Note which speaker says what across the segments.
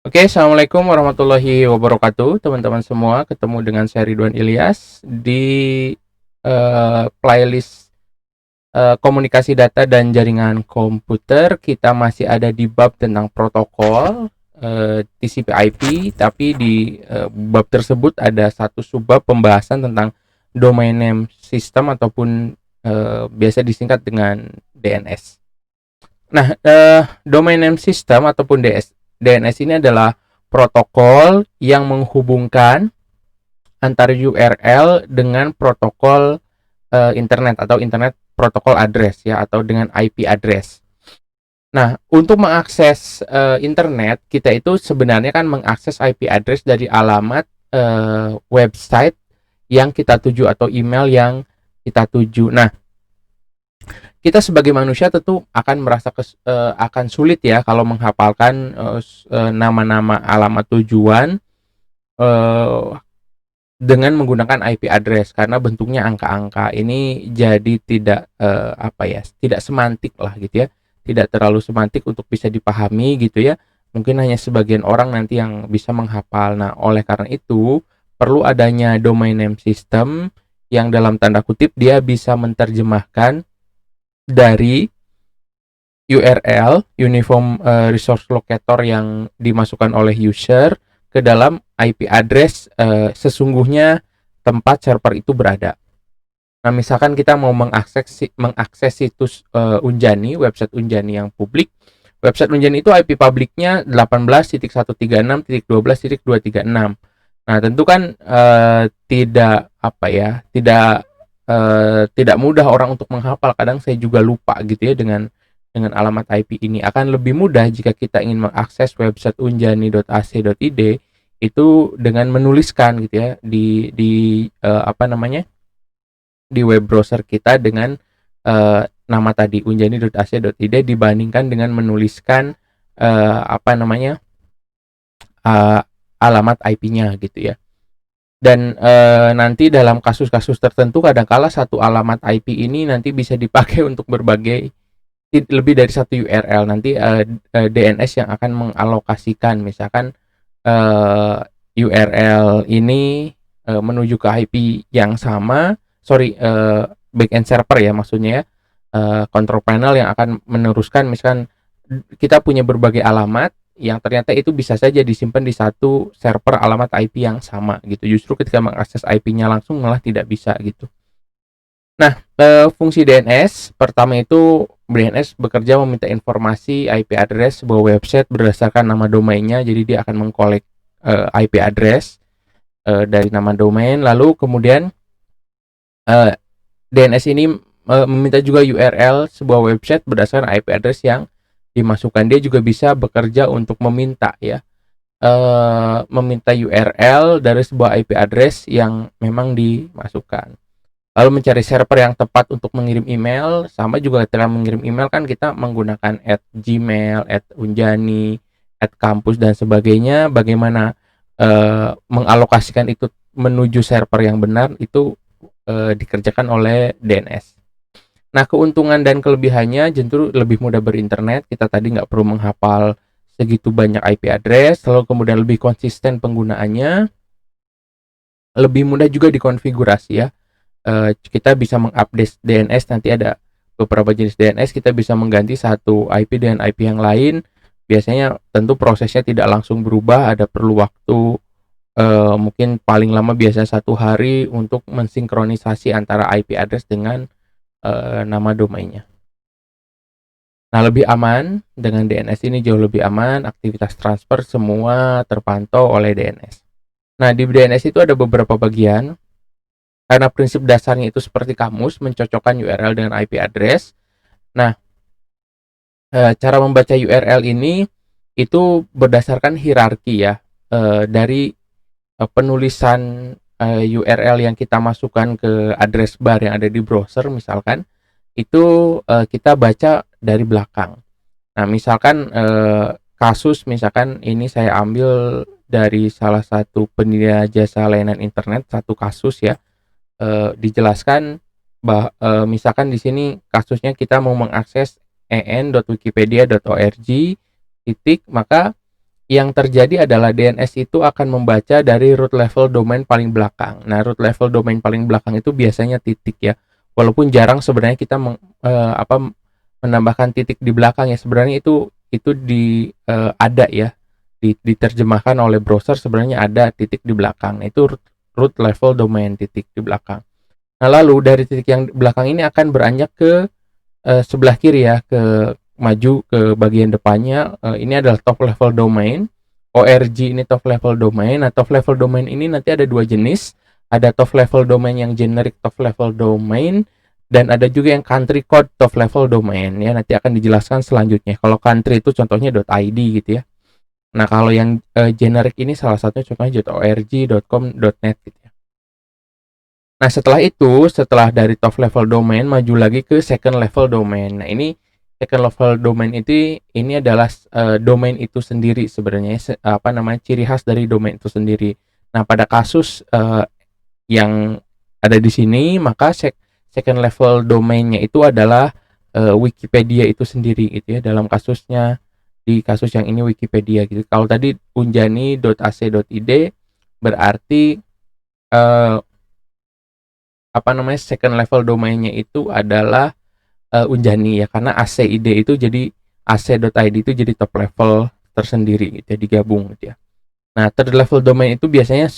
Speaker 1: Oke, assalamualaikum warahmatullahi wabarakatuh, teman-teman semua. Ketemu dengan saya Ridwan Ilyas di playlist komunikasi data dan jaringan komputer. Kita masih ada di bab tentang protokol TCP/IP, tapi di bab tersebut ada satu subbab pembahasan tentang domain name system ataupun biasa disingkat dengan DNS. Nah, domain name system ataupun DNS ini adalah protokol yang menghubungkan antara URL dengan protokol internet atau internet protokol address ya, atau dengan IP address. Nah, untuk mengakses internet, kita itu sebenarnya kan mengakses IP address dari alamat website yang kita tuju atau email yang kita tuju. Nah, kita sebagai manusia tentu akan merasa akan sulit ya kalau menghafalkan nama-nama alamat tujuan uh, dengan menggunakan IP address karena bentuknya angka-angka. Ini jadi tidak apa ya, tidak semantik lah gitu ya, tidak terlalu semantik untuk bisa dipahami gitu ya. Mungkin hanya sebagian orang nanti yang bisa menghafal. Nah, oleh karena itu perlu adanya domain name system yang dalam tanda kutip dia bisa menerjemahkan dari URL Uniform Resource Locator yang dimasukkan oleh user ke dalam IP address sesungguhnya tempat server itu berada. Nah, misalkan kita mau mengakses situs Unjani, website Unjani yang publik. Website Unjani itu IP publiknya 18.136.12.236. Nah, tentu kan tidak apa ya, tidak mudah orang untuk menghafal. Kadang saya juga lupa gitu ya dengan alamat IP ini. Akan lebih mudah jika kita ingin mengakses website unjani.ac.id itu dengan menuliskan gitu ya apa namanya, di web browser kita dengan nama tadi unjani.ac.id dibandingkan dengan menuliskan apa namanya, uh, alamat IP-nya gitu ya. Dan nanti dalam kasus-kasus tertentu kadangkala satu alamat IP ini nanti bisa dipakai untuk berbagai lebih dari satu URL. Nanti DNS yang akan mengalokasikan misalkan URL ini menuju ke IP yang sama, sorry, backend server ya maksudnya ya, control panel yang akan meneruskan misalkan kita punya berbagai alamat yang ternyata itu bisa saja disimpan di satu server alamat IP yang sama gitu. Justru ketika mengakses IP-nya langsung malah tidak bisa gitu. Nah, fungsi DNS pertama itu DNS bekerja meminta informasi IP address sebuah website berdasarkan nama domainnya. Jadi dia akan mengkolek IP address dari nama domain. Lalu kemudian DNS ini meminta juga URL sebuah website berdasarkan IP address yang dimasukkan. Dia juga bisa bekerja untuk meminta ya, meminta URL dari sebuah IP address yang memang dimasukkan. Lalu mencari server yang tepat untuk mengirim email. Sama juga ketika mengirim email kan kita menggunakan @gmail, @unjani, @kampus dan sebagainya. Bagaimana mengalokasikan itu menuju server yang benar itu dikerjakan oleh DNS. Nah, keuntungan dan kelebihannya justru lebih mudah berinternet. Kita tadi nggak perlu menghafal segitu banyak IP address, lalu kemudian lebih konsisten penggunaannya, lebih mudah juga dikonfigurasi ya. Kita bisa mengupdate DNS, nanti ada beberapa jenis DNS, kita bisa mengganti satu IP dengan IP yang lain. Biasanya tentu prosesnya tidak langsung berubah, ada perlu waktu mungkin paling lama biasanya 1 hari untuk mensinkronisasi antara IP address dengan nama domainnya. Nah, lebih aman dengan DNS ini, jauh lebih aman, aktivitas transfer semua terpantau oleh DNS. Nah, di DNS itu ada beberapa bagian. Karena prinsip dasarnya itu seperti kamus, mencocokkan URL dengan IP address. Nah, cara membaca URL ini itu berdasarkan hierarki ya, dari penulisan URL yang kita masukkan ke address bar yang ada di browser misalkan, itu kita baca dari belakang. Nah, misalkan kasus misalkan ini saya ambil dari salah satu penyedia jasa layanan internet, satu kasus ya, dijelaskan misalkan di sini kasusnya kita mau mengakses en.wikipedia.org titik, maka yang terjadi adalah DNS itu akan membaca dari root level domain paling belakang. Nah, root level domain paling belakang itu biasanya titik ya. Walaupun jarang sebenarnya kita menambahkan titik di belakang ya. Sebenarnya itu ada ya. Diterjemahkan oleh browser sebenarnya ada titik di belakang. Nah, itu root level domain titik di belakang. Nah, lalu dari titik yang belakang ini akan beranjak ke sebelah kiri ya, ke maju ke bagian depannya. Ini adalah top level domain. ORG ini top level domain. Nah, top level domain ini nanti ada dua jenis. Ada top level domain yang generic top level domain, dan ada juga yang country code top level domain ya. Nanti akan dijelaskan selanjutnya. Kalau country itu contohnya .id gitu ya. Nah, kalau yang generic ini salah satunya contohnya .org, .com, .net gitu ya. Nah, setelah dari top level domain maju lagi ke second level domain. Nah, ini second level domain ini adalah domain itu sendiri sebenarnya, ciri khas dari domain itu sendiri. Nah, pada kasus yang ada di sini, maka second level domainnya itu adalah Wikipedia itu sendiri gitu ya. Dalam kasusnya, di kasus yang ini Wikipedia gitu. Kalau tadi unjani.ac.id berarti second level domainnya itu adalah Unjani ya, karena ACID itu jadi ac.id itu jadi top level tersendiri gitu ya, digabung gitu ya. Nah, third level domain itu biasanya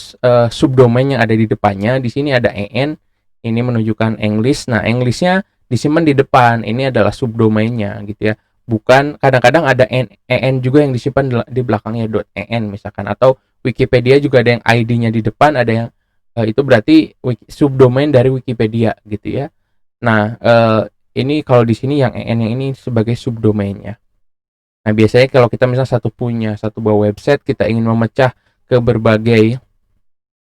Speaker 1: subdomain yang ada di depannya. Di sini ada en, ini menunjukkan English. Nah, Englishnya disimpan di depan, ini adalah subdomainnya gitu ya. Bukan, kadang-kadang ada en juga yang disimpan di belakangnya .en misalkan, atau Wikipedia juga ada yang ID-nya di depan, ada yang itu berarti subdomain dari Wikipedia gitu ya. Nah, ini kalau di sini yang en yang ini sebagai subdomainnya. Nah, biasanya kalau kita misalnya punya satu buah website, kita ingin memecah ke berbagai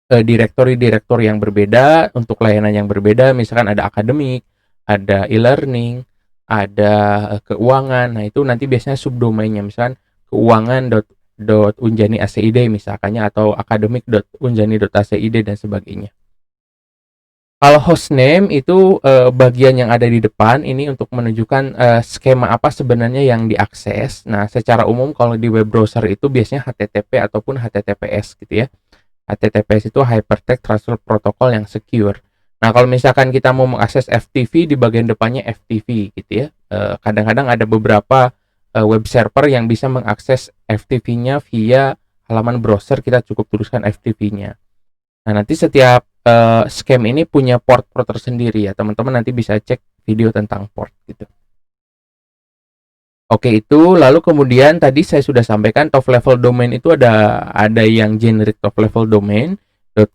Speaker 1: direktori-direktori yang berbeda untuk layanan yang berbeda, misalkan ada akademik, ada e-learning, ada keuangan. Nah, itu nanti biasanya subdomainnya, misalkan keuangan.unjani.acid misalkannya, atau akademik.unjani.acid dan sebagainya. Kalau hostname itu bagian yang ada di depan ini untuk menunjukkan skema apa sebenarnya yang diakses. Nah, secara umum kalau di web browser itu biasanya HTTP ataupun HTTPS gitu ya. HTTPS itu Hypertext Transfer Protocol yang secure. Nah, kalau misalkan kita mau mengakses FTP, di bagian depannya FTP gitu ya. Kadang-kadang ada beberapa web server yang bisa mengakses FTP-nya via halaman browser, kita cukup tuliskan FTP-nya. Nah, nanti setiap scam ini punya port-port tersendiri ya. Teman-teman nanti bisa cek video tentang port gitu. Oke, itu lalu kemudian tadi saya sudah sampaikan top level domain itu ada yang generic top level domain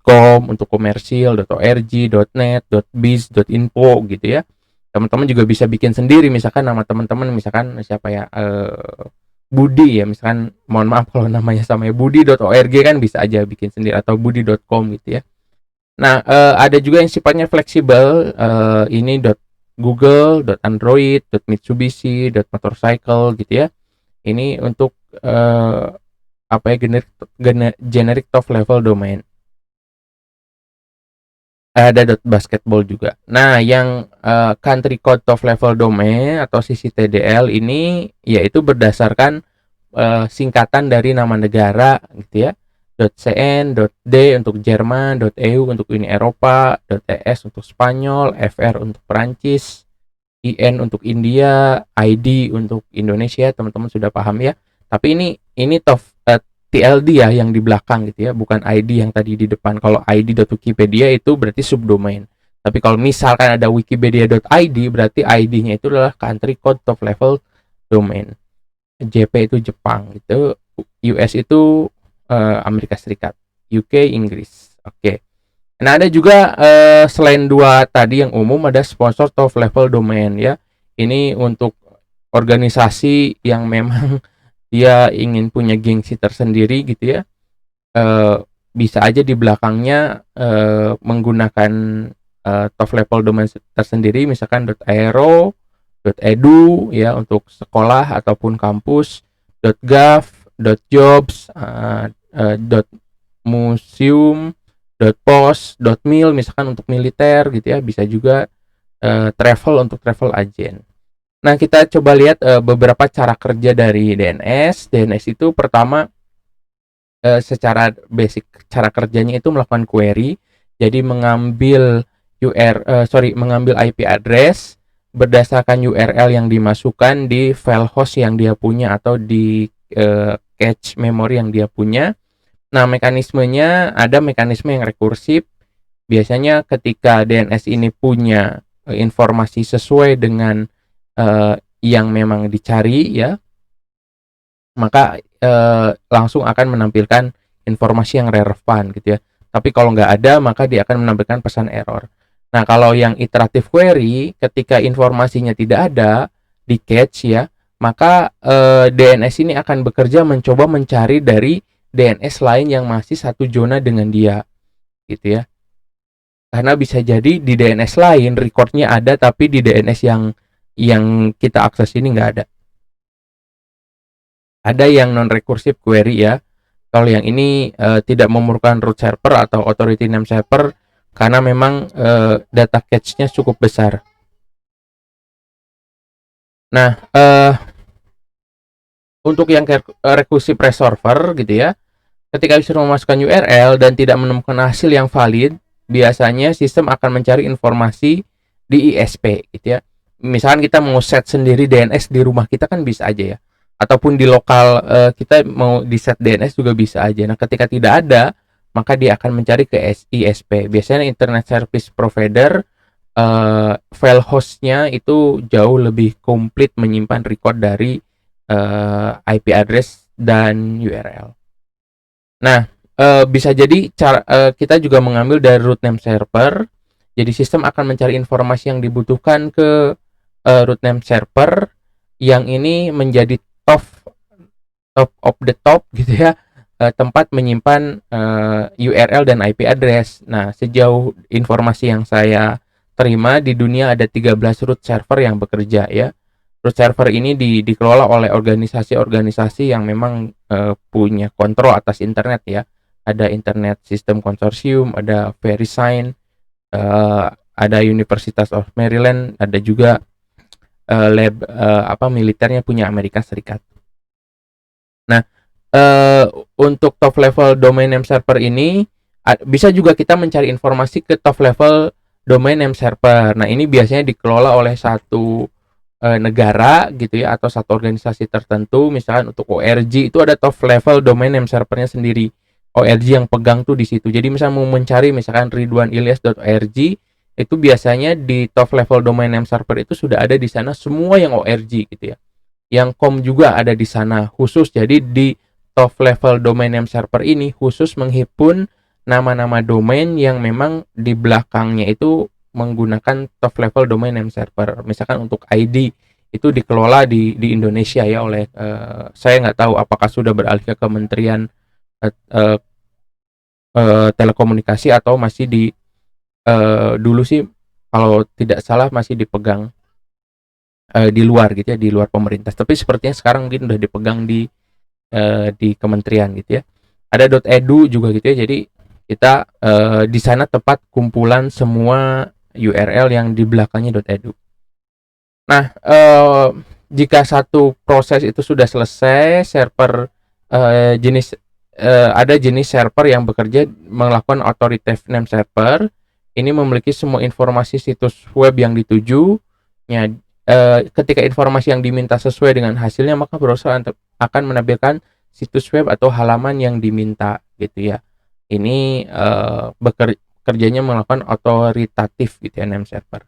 Speaker 1: .com untuk komersil, .org, .net, .biz, .info gitu ya. Teman-teman juga bisa bikin sendiri, misalkan nama teman-teman misalkan siapa ya, Budi ya, misalkan, mohon maaf kalau namanya sama ya, budi.org kan bisa aja bikin sendiri, atau budi.com gitu ya. Nah, ada juga yang sifatnya fleksibel, ini .google, .android, .mitsubishi, .motorcycle gitu ya. Ini untuk generic top level domain. Ada .basketball juga. Nah, yang country code top level domain atau CCTDL ini yaitu berdasarkan singkatan dari nama negara gitu ya. .cn, .d untuk Jerman, .eu untuk Uni Eropa, .es untuk Spanyol, fr untuk Perancis, in untuk India, id untuk Indonesia. Teman-teman sudah paham ya. Tapi ini TLD ya yang di belakang gitu ya, bukan ID yang tadi di depan. Kalau id.wikipedia itu berarti subdomain. Tapi kalau misalkan ada wikipedia.id, berarti ID-nya itu adalah country code top level domain. JP itu Jepang gitu, US itu Amerika Serikat, UK Inggris. Oke. Nah, ada juga selain dua tadi yang umum, ada sponsor top level domain ya. Ini untuk organisasi yang memang dia ingin punya gengsi tersendiri gitu ya. Bisa aja di belakangnya menggunakan top level domain tersendiri, misalkan .aero, .edu ya untuk sekolah ataupun kampus, .gov, .jobs, .museum, .pos, .mil misalkan untuk militer gitu ya. Bisa juga travel untuk travel agent. Nah, kita coba lihat beberapa cara kerja dari DNS. DNS itu pertama secara basic cara kerjanya itu melakukan query. Jadi mengambil IP address berdasarkan URL yang dimasukkan di file host yang dia punya atau di cache memori yang dia punya. Nah, ada mekanisme yang rekursif. Biasanya ketika DNS ini punya informasi sesuai dengan yang memang dicari ya, maka langsung akan menampilkan informasi yang relevan gitu ya. Tapi kalau nggak ada, maka dia akan menampilkan pesan error. Nah, kalau yang iteratif query, ketika informasinya tidak ada di cache ya, maka DNS ini akan bekerja mencoba mencari dari DNS lain yang masih satu zona dengan dia, gitu ya. Karena bisa jadi di DNS lain recordnya ada, tapi di DNS yang kita akses ini nggak ada. Ada yang non recursive query ya. Kalau yang ini tidak memerlukan root server atau authority name server karena memang data cache-nya cukup besar. Nah, untuk yang recursive resolver gitu ya, ketika user memasukkan URL dan tidak menemukan hasil yang valid, biasanya sistem akan mencari informasi di ISP gitu ya. Misalkan kita mau set sendiri DNS di rumah kita kan bisa aja ya. Ataupun di lokal kita mau di set DNS juga bisa aja. Nah, ketika tidak ada, maka dia akan mencari ke ISP. Biasanya Internet Service Provider file hostnya itu jauh lebih komplit menyimpan record dari IP address dan URL. Nah, bisa jadi kita juga mengambil dari root name server. Jadi sistem akan mencari informasi yang dibutuhkan ke root name server yang ini menjadi top of the top gitu ya, tempat menyimpan URL dan IP address. Nah, sejauh informasi yang saya terima di dunia ada 13 root server yang bekerja ya. Root server ini dikelola oleh organisasi-organisasi yang memang punya kontrol atas internet ya. Ada Internet System Consortium, ada VeriSign, ada Universitas of Maryland, ada juga lab militernya punya Amerika Serikat. Nah, untuk top level domain name server ini bisa juga kita mencari informasi ke top level domain name server. Nah, ini biasanya dikelola oleh satu negara gitu ya, atau satu organisasi tertentu. Misalkan untuk ORG itu ada top level domain name servernya sendiri. ORG yang pegang tuh di situ. Jadi misalnya mau mencari misalkan ridwanilyas.org, itu biasanya di top level domain name server itu sudah ada di sana semua yang ORG gitu ya. Yang com juga ada di sana khusus. Jadi di top level domain name server ini khusus menghimpun nama-nama domain yang memang di belakangnya itu menggunakan top level domain name server. Misalkan untuk ID itu dikelola di Indonesia ya oleh saya nggak tahu apakah sudah beralih ke Kementerian Telekomunikasi atau masih dulu sih kalau tidak salah masih dipegang di luar gitu ya, di luar pemerintah. Tapi sepertinya sekarang mungkin udah dipegang di kementerian gitu ya. Ada .edu juga gitu ya. Jadi kita di sana tempat kumpulan semua URL yang di belakangnya .edu. Nah, jika satu proses itu sudah selesai, server ada jenis server yang bekerja melakukan authoritative name server. Ini memiliki semua informasi situs web yang ditujunya. Ketika informasi yang diminta sesuai dengan hasilnya, maka browser akan menampilkan situs web atau halaman yang diminta gitu ya. Ini kerjanya melakukan autoritatif gitu ya, name server.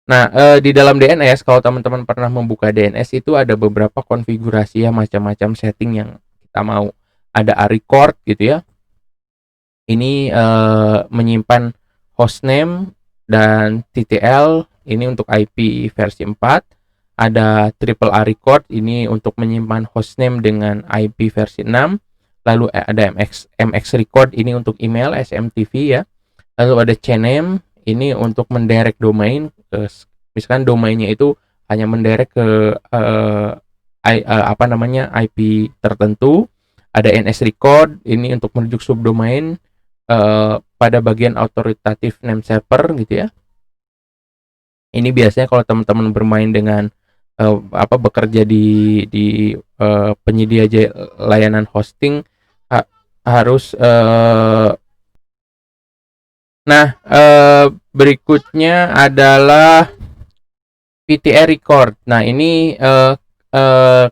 Speaker 1: Nah, di dalam DNS, kalau teman-teman pernah membuka DNS itu ada beberapa konfigurasi ya, macam-macam setting yang kita mau. Ada record gitu ya. Ini menyimpan hostname dan TTL ini untuk IP versi 4. Ada triple A record ini untuk menyimpan hostname dengan IP versi 6. Lalu ada MX record ini untuk email SMTP ya. Lalu ada CNAME ini untuk mendirect domain. Misalkan domainnya itu hanya mendirect ke IP tertentu. Ada NS record ini untuk merujuk subdomain pada bagian authoritative name server gitu ya. Ini biasanya kalau teman-teman bermain dengan bekerja di penyedia layanan hosting, harus berikutnya adalah PTR record. Nah, ini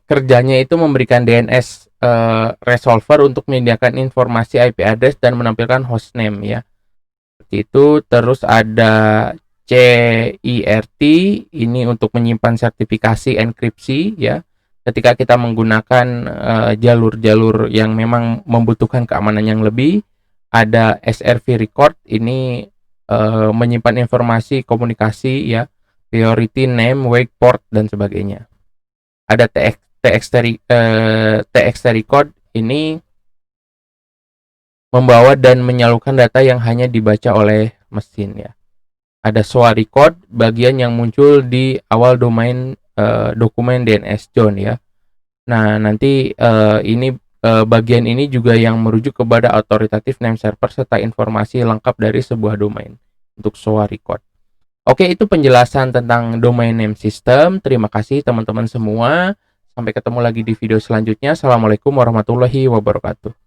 Speaker 1: kerjanya itu memberikan DNS resolver untuk menyediakan informasi IP address dan menampilkan hostname ya. Seperti itu. Terus ada CIRT, ini untuk menyimpan sertifikasi enkripsi ya. Ketika kita menggunakan jalur-jalur yang memang membutuhkan keamanan yang lebih. Ada SRV record, ini menyimpan informasi komunikasi ya, priority name, wake port dan sebagainya. Ada TXT record, ini membawa dan menyalurkan data yang hanya dibaca oleh mesin ya. Ada SOA record, bagian yang muncul di awal domain dokumen DNS John ya. Nah, nanti bagian ini juga yang merujuk kepada authoritative name server serta informasi lengkap dari sebuah domain untuk SOA record. Oke, itu penjelasan tentang domain name system. Terima kasih teman-teman semua. Sampai ketemu lagi di video selanjutnya. Assalamualaikum warahmatullahi wabarakatuh.